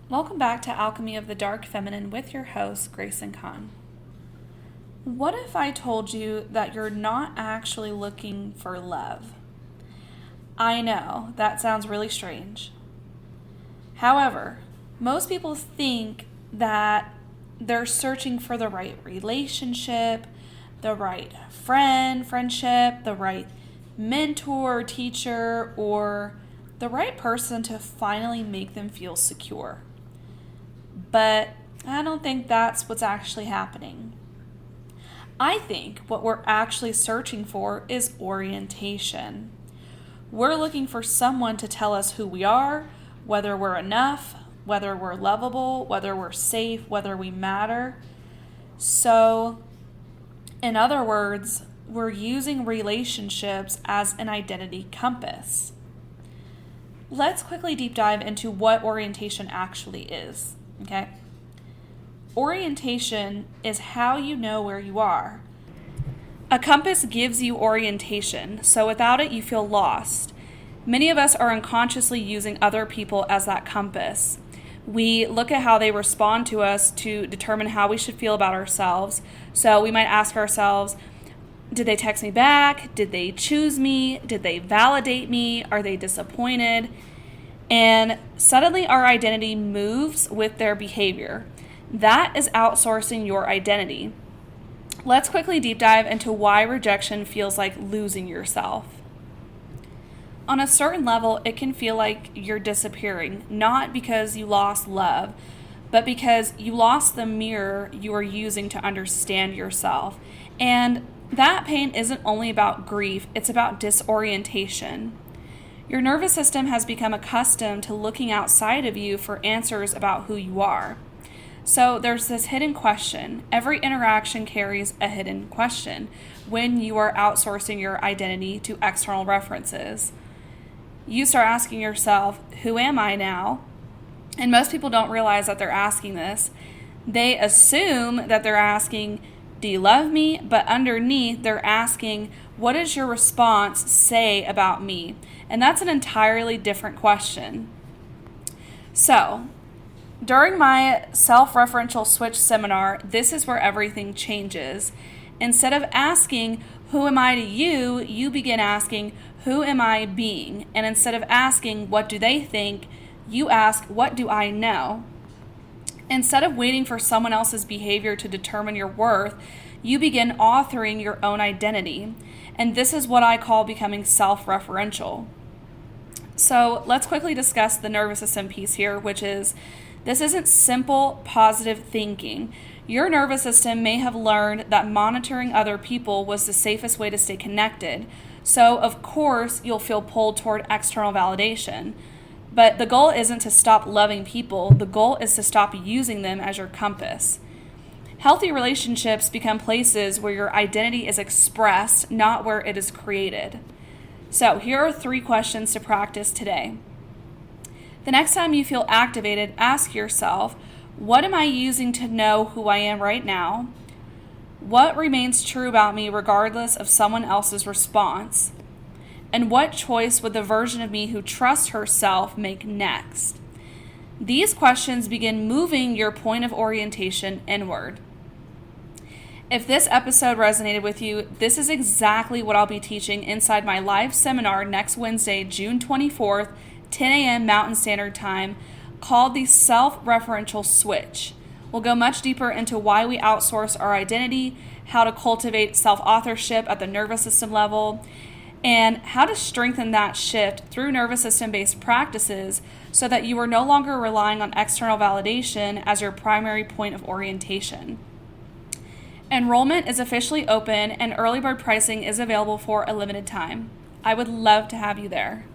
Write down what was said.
Welcome back to Alchemy of the Dark Feminine with your host, Gracen. What if I told you that you're not actually looking for love? I know, that sounds really strange. However, most people think that they're searching for the right relationship, the right friendship, the right mentor, teacher, or the right person to finally make them feel secure. But I don't think that's what's actually happening. I think what we're actually searching for is orientation. We're looking for someone to tell us who we are, whether we're enough, whether we're lovable, whether we're safe, whether we matter. So, in other words, we're using relationships as an identity compass. Let's quickly deep dive into what orientation actually is. Okay. Orientation is how you know where you are. A compass gives you orientation, so without it, you feel lost. Many of us are unconsciously using other people as that compass. We look at how they respond to us to determine how we should feel about ourselves. So we might ask ourselves, did they text me back? Did they choose me? Did they validate me? Are they disappointed? And suddenly our identity moves with their behavior. That is outsourcing your identity. Let's quickly deep dive into why rejection feels like losing yourself. On a certain level, it can feel like you're disappearing, not because you lost love, but because you lost the mirror you are using to understand yourself. And that pain isn't only about grief, it's about disorientation. Your nervous system has become accustomed to looking outside of you for answers about who you are. So there's this hidden question. Every interaction carries a hidden question when you are outsourcing your identity to external references. You start asking yourself, who am I now? And most people don't realize that they're asking this. They assume that they're asking, do you love me? But underneath, they're asking, what does your response say about me? And that's an entirely different question. So, during my self-referential switch seminar, this is where everything changes. Instead of asking, who am I to you, you begin asking, who am I being? And instead of asking, what do they think, you ask, what do I know? Instead of waiting for someone else's behavior to determine your worth, you begin authoring your own identity. And this is what I call becoming self-referential. So let's quickly discuss the nervous system piece here, which is, this isn't simple positive thinking. Your nervous system may have learned that monitoring other people was the safest way to stay connected. So of course, you'll feel pulled toward external validation. But the goal isn't to stop loving people. The goal is to stop using them as your compass. Healthy relationships become places where your identity is expressed, not where it is created. So here are 3 questions to practice today. The next time you feel activated, ask yourself, what am I using to know who I am right now? What remains true about me regardless of someone else's response? And what choice would the version of me who trusts herself make next? These questions begin moving your point of orientation inward. If this episode resonated with you, this is exactly what I'll be teaching inside my live seminar next Wednesday, June 24th, 10 a.m. Mountain Standard Time, called the self-referential switch. We'll go much deeper into why we outsource our identity, how to cultivate self-authorship at the nervous system level, and how to strengthen that shift through nervous system-based practices so that you are no longer relying on external validation as your primary point of orientation. Enrollment is officially open and early bird pricing is available for a limited time. I would love to have you there.